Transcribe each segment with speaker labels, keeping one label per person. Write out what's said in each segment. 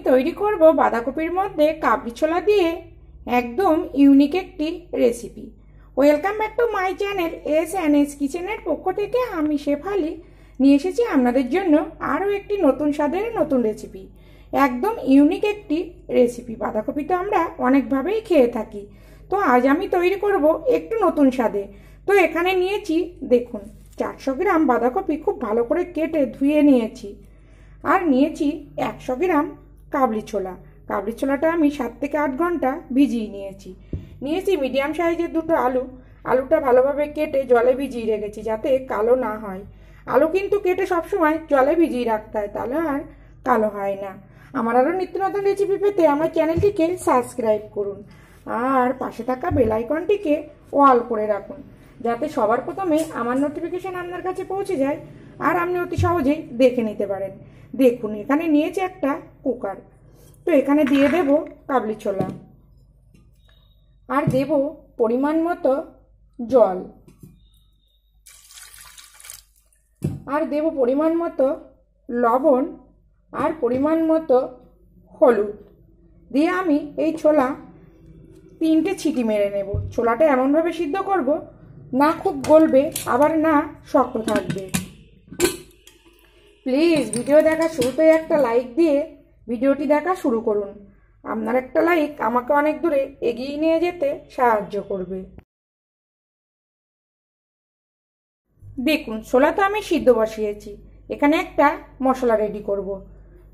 Speaker 1: তৈরি করব বাঁধাকপির মধ্যে কাবলি ছোলা দিয়ে একদম ইউনিক একটি recipe. Welcome back to my channel S কিচেনের পক্ষ থেকে আমি শেফালি নিয়ে এসেছি আপনাদের জন্য আরও একটি নতুন স্বাদের নতুন রেসিপি। একদম ইউনিক একটি রেসিপি। বাঁধাকপি তো আমরা অনেকভাবেই খেয়ে থাকি, তো আজ আমি তৈরি করব একটু নতুন স্বাদে। তো এখানে নিয়েছি দেখুন 400 গ্রাম বাঁধাকপি খুব ভালো করে কেটে ধুয়ে নিয়েছি। আর নিয়েছি 100 গ্রাম কাবলি ছোলা। কাবলি ছোলাটা আমি 7 থেকে 8 ঘন্টা ভিজিয়ে নিয়েছি। নিয়েছি মিডিয়াম সাইজের দুটো আলু। আলুটা ভালোভাবে কেটে জলে ভিজিয়ে রেখেছি যাতে কালো না হয়। আলু কিন্তু কেটে সবসময় জলে ভিজিয়ে রাখতে হয়, তাহলে আর কালো হয় না। আমার আরও নিত্য নতুন রেসিপি পেতে আমার চ্যানেলটিকে সাবস্ক্রাইব করুন আর পাশে থাকা বেল আইকনটিকে অল করে রাখুন, যাতে সবার প্রথমে আমার নোটিফিকেশন আপনার কাছে পৌঁছে যায় আর আপনি অতি সহজেই দেখে নিতে পারেন। দেখুন এখানে নিয়েছি একটা কুকার। তো এখানে দিয়ে দেব কাবলি ছোলা আর দেব পরিমাণ মতো জল আর দেব পরিমাণ মতো লবণ আর পরিমাণ মতো হলুদ দিয়ে আমি এই ছোলা 3টে ছিটি মেরে নেব। ছোলাটা এমনভাবে সিদ্ধ করব না খুব গলবে আবার না শক্ত থাকবে। প্লিজ ভিডিও দেখা শুরুতে একটা লাইক দিয়ে ভিডিওটি দেখা শুরু করুন। আপনার একটা লাইক আমাকে অনেক দূরে এগিয়ে নিয়ে যেতে সাহায্য করবে। দেখুন ছোলা তো আমি সিদ্ধ বসিয়েছি, এখানে একটা মশলা রেডি করব।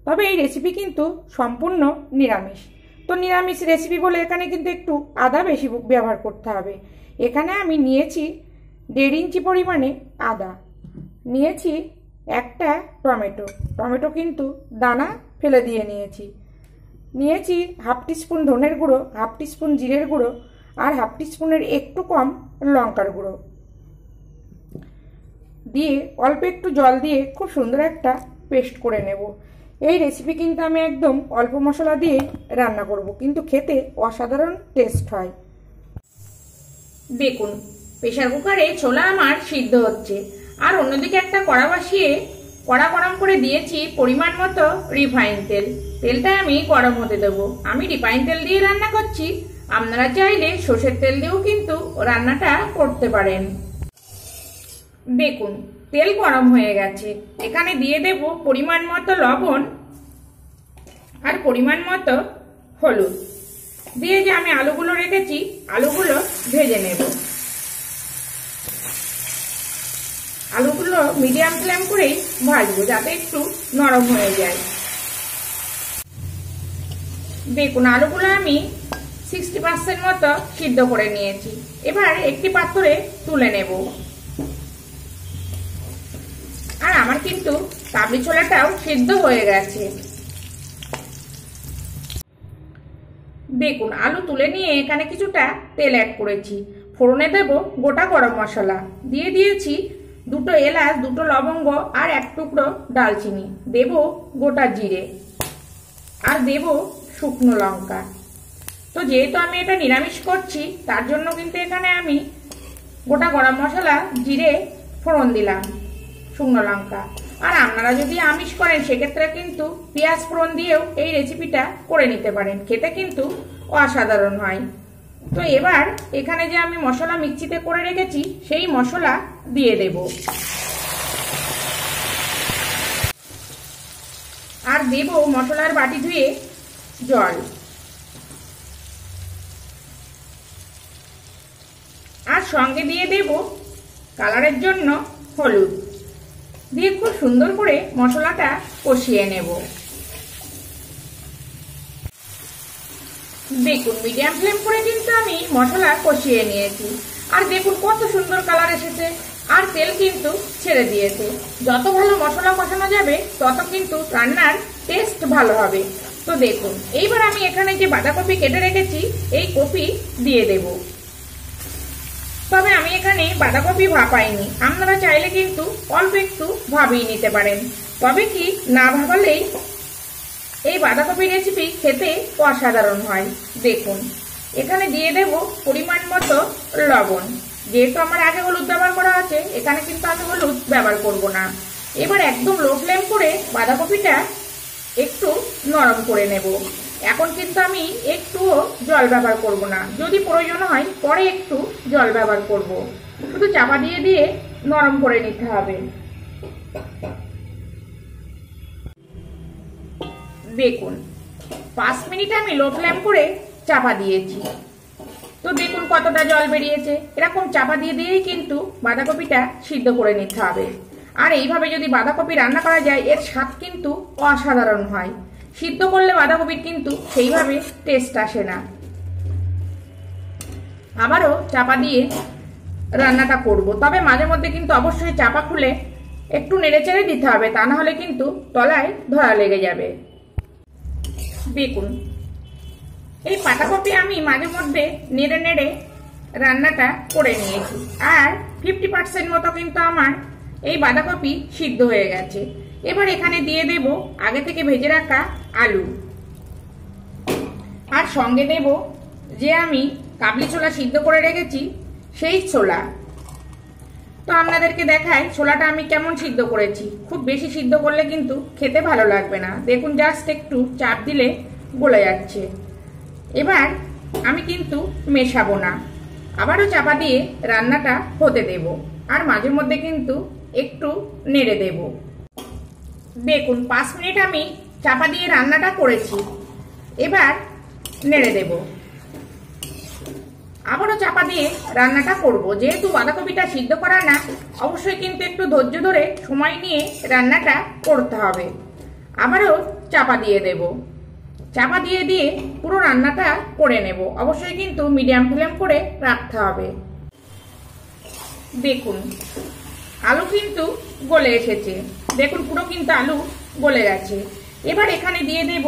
Speaker 1: তবে এই রেসিপি কিন্তু সম্পূর্ণ নিরামিষ। তো নিরামিষ রেসিপি বলে এখানে কিন্তু একটু আদা বেশি ব্যবহার করতে হবে। এখানে আমি নিয়েছি 1.5 ইঞ্চি পরিমাণে আদা, নিয়েছি একটা টমেটো। টমেটো কিন্তু দানা ফেলে দিয়ে নিয়েছি। নিয়েছি হাফ টিস্পুন ধনের গুঁড়ো, হাফ টিস্পুন জিরের গুঁড়ো আর হাফ টিস্পুনের একটু কম লঙ্কার গুঁড়ো দিয়ে অল্প একটু জল দিয়ে খুব সুন্দর একটা পেস্ট করে নেব। এই রেসিপি কিন্তু আমি একদম অল্প মশলা দিয়ে রান্না করব, কিন্তু খেতে অসাধারণ টেস্ট হয়। দেখুন প্রেসার কুকারে ছোলা আমার সিদ্ধ হচ্ছে আর অন্যদিকে একটা কড়া বসিয়ে কড়া গরম করে দিয়েছি পরিমাণ মতো রিফাইন তেল। তেলটা আমি গরম হতে দেবো। আমি রিফাইন তেল দিয়ে রান্না করছি, আপনারা চাইলে সর্ষের তেল দিয়েও কিন্তু রান্নাটা করতে পারেন। দেখুন তেল গরম হয়ে গেছে, এখানে দিয়ে দেব পরিমাণ মতো লবণ আর পরিমাণ মতো হলুদ দিয়ে যে আমি আলুগুলো রেখেছি আলুগুলো ভেজে নেব। আলুগুলো মিডিয়াম ফ্লেম করেই ভাজবো যাতে একটু নরম হয়ে যায়। দেখুন আলুগুলো আমি 60% মতো সিদ্ধ করে নিয়েছি। এবার একটি পাত্রে তুলে নেব। আর আমার কিন্তু কাবলি ছোলাটাও সিদ্ধ হয়ে গেছে। দেখুন আলু তুলে নিয়ে এখানে কিছুটা তেল অ্যাড করেছি। ফোড়নে দেব গোটা গরম মশলা, দিয়ে দিয়েছি 2টো এলাচ, 2টো লবঙ্গ আর 1 টুকরো ডালচিনি, দেব গোটা জিরে আর দেব শুকনো লঙ্কা। তো যেহেতু আমি এটা নিরামিষ করছি তার জন্য কিন্তু এখানে আমি গোটা গরম মশলা, জিরে ফোড়ন দিলাম, শুকনো লঙ্কা। আর আপনারা যদি আমিষ করেন সেক্ষেত্রে কিন্তু পেঁয়াজ ফোড়ন দিয়েও এই রেসিপিটা করে নিতে পারেন, খেতে কিন্তু অসাধারণ হয়। তো এবার এখানে যে আমি মশলা মিক্সিতে করে রেখেছি সেই মশলা দিয়ে দেব আর দেব মশলার বাটি ধুয়ে জল আর সঙ্গে দিয়ে দেব কালারের জন্য হলুদ দিয়ে খুব সুন্দর করে মশলাটা কষিয়ে নেব। দেখুন মিডিয়াম ফ্লেম করে কিন্তু আমি মশলা কষিয়ে নিয়েছি আর দেখুন কত সুন্দর কালার এসেছে আর তেল কিন্তু ছেড়ে দিয়েছে। যত ভালো মশলা কষানো যাবে তত কিন্তু রান্নার টেস্ট ভালো হবে। তো দেখুন এইবার আমি এখানে যে বাঁধাকপি কেটে রেখেছি এই কপি দিয়ে দেব। তবে আমি এখানে বাঁধাকপি ভাপাইনি, আপনারা চাইলে কিন্তু অল্প একটু ভাবিয়ে নিতে পারেন। তবে কি না ভাবালেই এই বাঁধাকপি রেসিপি খেতে অসাধারণ হয়। দেখুন এখানে দিয়ে দেব পরিমাণ মতো লবণ। যেহেতু আমার আগে হলুদ ব্যবহার করা আছে এখানে কিন্তু আমি হলুদ ব্যবহার করব না। এবার একদম লো ফ্লেম করে বাঁধাকপিটা একটু নরম করে নেব। এখন কিন্তু আমি একটুও জল ব্যবহার করব না, যদি প্রয়োজন হয় পরে একটু জল ব্যবহার করব। শুধু চাপা দিয়ে দিয়ে নরম করে নিতে হবে। দেখুন 5 মিনিট আমি লো ফ্লেম করে চাপা দিয়েছি। তো দেখুন কতটা জল বেরিয়েছে। এরকম চাপা দিয়ে দিয়েই কিন্তু বাঁধাকপিটা সিদ্ধ করে নিতে হবে। আর এইভাবে যদি বাঁধাকপি রান্না করা যায় এর স্বাদ কিন্তু অসাধারণ হয়। সিদ্ধ করলে বাঁধাকপির কিন্তু সেইভাবে টেস্ট আসে না। আবারও চাপা দিয়ে রান্নাটা করব, তবে মাঝে মধ্যে কিন্তু অবশ্যই চাপা খুলে একটু নেড়েচেড়ে দিতে হবে, তা না হলে কিন্তু তলায় ধরা লেগে যাবে। দেখুন এই পাতাকপি আমি মাঝে মধ্যে নেড়ে নেড়ে রান্নাটা করে নিয়েছি, আর 50% মতো কিন্তু আমার এই বাঁধাকপি সিদ্ধ হয়ে গেছে। এবার এখানে দিয়ে দেব আগে থেকে ভেজে রাখা আলু, আর সঙ্গে দেব যে আমি কাবলি ছোলা সিদ্ধ করে রেখেছি সেই ছোলা। তো আপনাদেরকে দেখাই ছোলাটা আমি কেমন সিদ্ধ করেছি। খুব বেশি সিদ্ধ করলে কিন্তু খেতে ভালো লাগবে না। দেখুন জাস্ট একটু চাপ দিলে গলে যাচ্ছে। এবার আমি কিন্তু মেশাবো না, আবারও চাপা দিয়ে রান্নাটা হতে দেব, আর মাঝে মধ্যে কিন্তু একটু নেড়ে দেব। দেখুন 5 মিনিট আমি চাপা দিয়ে রান্নাটা করেছি। এবার নেড়ে দেব, আবারও চাপা দিয়ে রান্নাটা করব। যেহেতু বাঁধাকপিটা সিদ্ধ করা না, অবশ্যই কিন্তু একটু ধৈর্য ধরে সময় নিয়ে রান্নাটা করতে হবে। আবারও চাপা দিয়ে দেব, চাপা দিয়ে দিয়ে পুরো রান্নাটা করে নেব। অবশ্যই কিন্তু মিডিয়াম ফ্লেম করে রাখতে হবে। দেখুন আলু কিন্তু গলে এসেছে, দেখুন পুরো কিন্তু আলু গলে গেছে। এবার এখানে দিয়ে দেব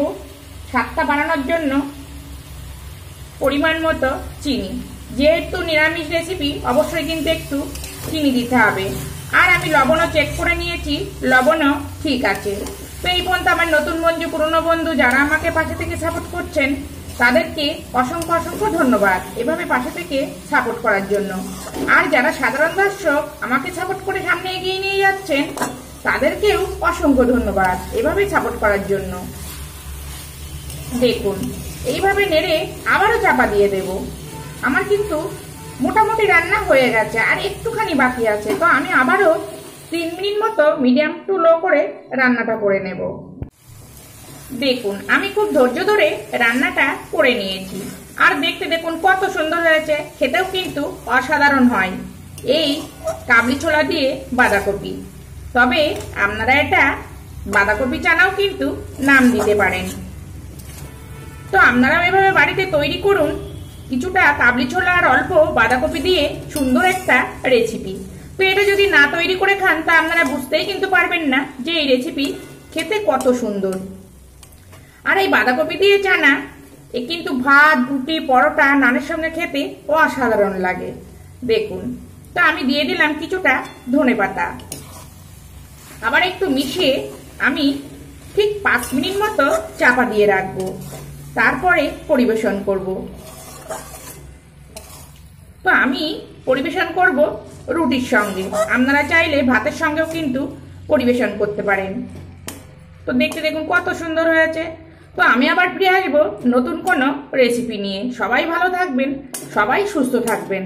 Speaker 1: স্বাদটা বাড়ানোর জন্য পরিমাণ মতো চিনি। যেহেতু নিরামিষ রেসিপি অবশ্যই কিন্তু একটু চিনি দিতে হবে। আর আমি লবণও চেক করে নিয়েছি, লবণও ঠিক আছে। তো এই পর্যন্ত আমার নতুন বন্ধু পুরনো বন্ধু যারা আমাকে পাশে থেকে সাপোর্ট করছেন তাদেরকে অসংখ্য অসংখ্য ধন্যবাদ এভাবে পাশে থেকে সাপোর্ট করার জন্য। আর যারা সাধারণ দর্শক আমাকে সাপোর্ট করে সামনে এগিয়ে নিয়ে যাচ্ছেন তাদেরকেও অসংখ্য ধন্যবাদ এভাবে সাপোর্ট করার জন্য। দেখুন এইভাবে নেড়ে আবারও চাপা দিয়ে দেব। আমার কিন্তু মোটামুটি রান্না হয়ে গেছে, আর একটুখানি বাকি আছে। তো আমি আবারও 3 মিনিট মতো মিডিয়াম টু লো করে রান্নাটা করে নেব। দেখুন আমি খুব ধৈর্য ধরে রান্নাটা করে নিয়েছি, আর দেখতে দেখুন কত সুন্দর হয়েছে। খেতেও কিন্তু অসাধারণ হয় এই কাবলি ছোলা দিয়ে বাঁধাকপি। তবে আপনারা এটা বাঁধাকপি চানাও কিন্তু নাম দিতে পারেন। তো আপনারাও এভাবে বাড়িতে তৈরি করুন কিছুটা কাবলি ছোলা আর অল্প বাঁধাকপি দিয়ে সুন্দর একটা রেসিপি। তো এটা যদি না তৈরি করে খান তা আপনারা বুঝতেই কিন্তু পারবেন না যে এই রেসিপি খেতে কত সুন্দর। আর এই বাঁধাকপি দিয়ে চানা এ কিন্তু ভাত, রুটি, পরোটা, নানের সঙ্গে খেতে অসাধারণ লাগে। দেখুন তো আমি দিয়ে দিলাম কিছুটা ধনেপাতা, আবার একটু মিশিয়ে আমি ঠিক 5 মিনিট মতো চাপা দিয়ে রাখবো, তারপরে পরিবেশন করব। তো আমি পরিবেশন করব রুটির সঙ্গে, আপনারা চাইলে ভাতের সঙ্গেও কিন্তু পরিবেশন করতে পারেন। তো দেখতে দেখুন কত সুন্দর হয়েছে। তো আমি আবার ফিরে আসবো নতুন কোনো রেসিপি নিয়ে। সবাই ভালো থাকবেন, সবাই সুস্থ থাকবেন।